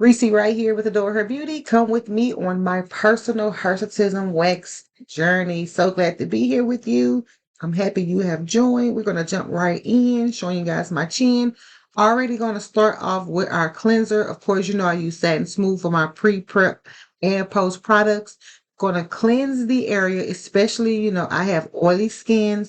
Reese right here with Adore Her Beauty. Come with me on my personal Hirsutism wax journey. So glad to be here with you. I'm happy you have joined. We're going to jump right in, showing you guys my chin. Already going to start off with our cleanser. Of course, you know I use Satin Smooth for my pre-prep and post products. Going to cleanse the area, especially, I have oily skin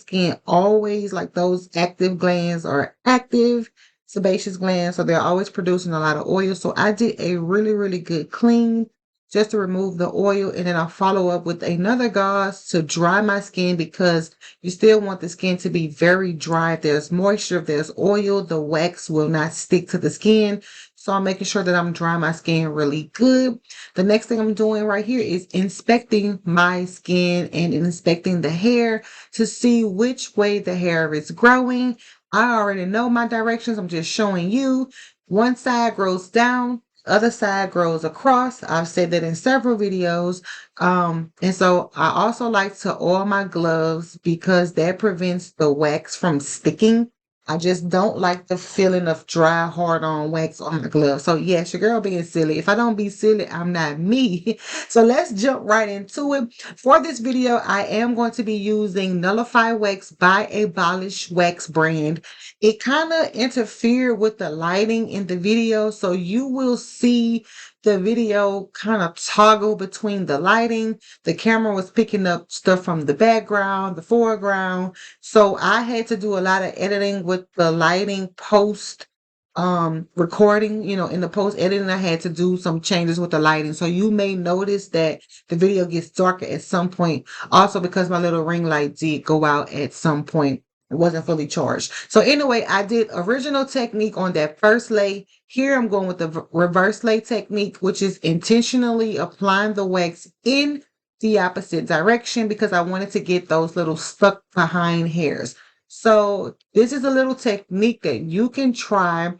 always like those active glands are active sebaceous glands, so they're always producing a lot of oil. So I did a really, really good clean just to remove the oil, and then I'll follow up with another gauze to dry my skin because you still want the skin to be very dry. If there's moisture, if there's oil, the wax will not stick to the skin. So I'm making sure that I'm drying my skin really good. The next thing I'm doing right here is inspecting my skin and inspecting the hair to see which way the hair is growing. I already know my directions. I'm just showing you. One side grows down, other side grows across. I've said that in several videos. And so I also like to oil my gloves because that prevents the wax from sticking. I just don't like the feeling of dry, hard on wax on my gloves. So yes, your girl being silly. If I don't be silly, I'm not me. So let's jump right into it. For this video, I am going to be using Nullify Wax by Abolish Wax brand. It kind of interfered with the lighting in the video, so you will see the video kind of toggle between the lighting. The camera was picking up stuff from the background, the foreground. So I had to do a lot of editing with the lighting post recording, in the post editing. I had to do some changes with the lighting. So you may notice that the video gets darker at some point. Also because my little ring light did go out at some point. It wasn't fully charged. So anyway, I did original technique on that first lay. Here I'm going with the reverse lay technique, which is intentionally applying the wax in the opposite direction because I wanted to get those little stuck behind hairs. So this is a little technique that you can try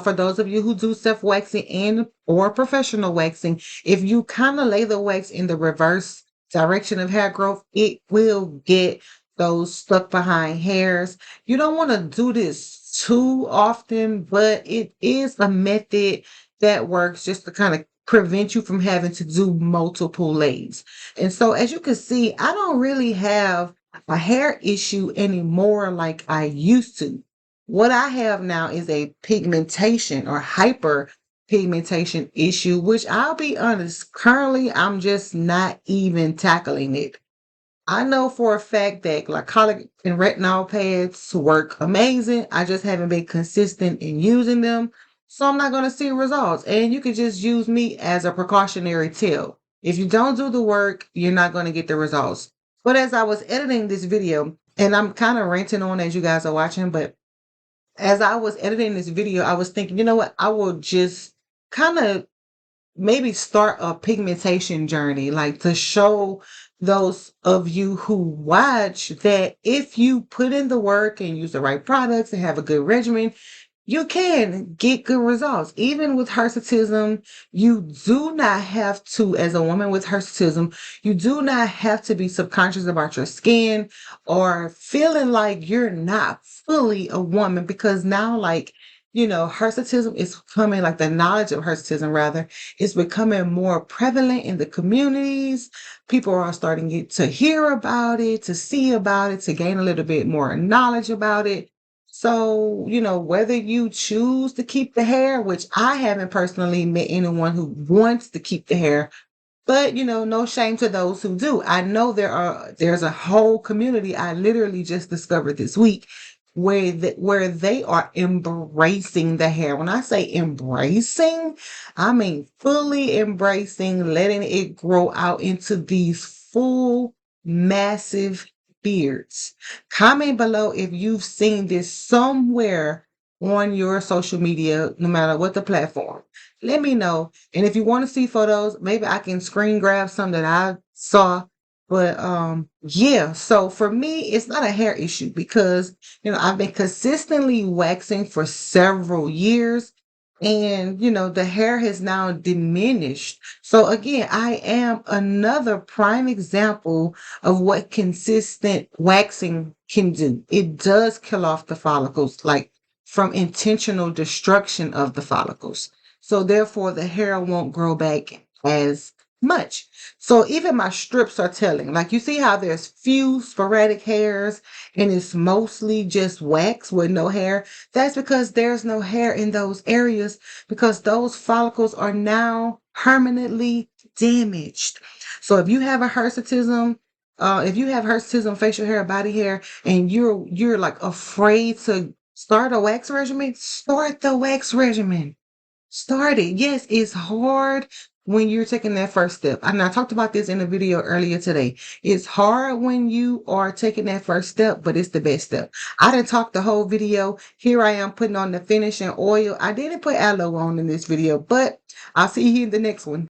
for those of you who do self-waxing and or professional waxing. If you kind of lay the wax in the reverse direction of hair growth, it will get those stuck behind hairs. You don't want to do this too often, but it is a method that works just to kind of prevent you from having to do multiple lays. And so as you can see, I don't really have a hair issue anymore like I used to. What I have now is a pigmentation or hyper pigmentation issue, which I'll be honest, currently I'm just not even tackling it. I know for a fact that glycolic and retinol pads work amazing. I just haven't been consistent in using them. So I'm not going to see results. And you can just use me as a precautionary tale. If you don't do the work, you're not going to get the results. But as I was editing this video, and I'm kind of ranting on as you guys are watching, but as I was editing this video, I was thinking, you know what? I will just kind of maybe start a pigmentation journey, like to show those of you who watch that if you put in the work and use the right products and have a good regimen, you can get good results. Even with hirsutism, you do not have to, as a woman with hirsutism, you do not have to be subconscious about your skin or feeling like you're not fully a woman because now, like, hirsutism is becoming, like the knowledge of hirsutism rather, is becoming more prevalent in the communities. People are starting to hear about it, to see about it, to gain a little bit more knowledge about it. So, whether you choose to keep the hair, which I haven't personally met anyone who wants to keep the hair, but no shame to those who do. I know there's a whole community I literally just discovered this week where they are embracing the hair. When I say embracing, I mean fully embracing, letting it grow out into these full, massive beards. Comment below if you've seen this somewhere on your social media, no matter what the platform. Let me know. And if you want to see photos, maybe I can screen grab some that I saw. But yeah, so for me, it's not a hair issue because I've been consistently waxing for several years and the hair has now diminished. So again, I am another prime example of what consistent waxing can do. It does kill off the follicles, like from intentional destruction of the follicles. So therefore the hair won't grow back as much. So even my strips are telling. Like you see how there's few sporadic hairs and it's mostly just wax with no hair. That's because there's no hair in those areas because those follicles are now permanently damaged. So if you have a hirsutism, if you have hirsutism, facial hair, body hair, and you're like afraid to start a wax regimen, start the wax regimen. Start it. Yes, it's hard when you're taking that first step. And I talked about this in a video earlier today. It's hard when you are taking that first step, but it's the best step. I didn't talk the whole video. Here I am putting on the finishing oil. I didn't put aloe on in this video, but I'll see you in the next one.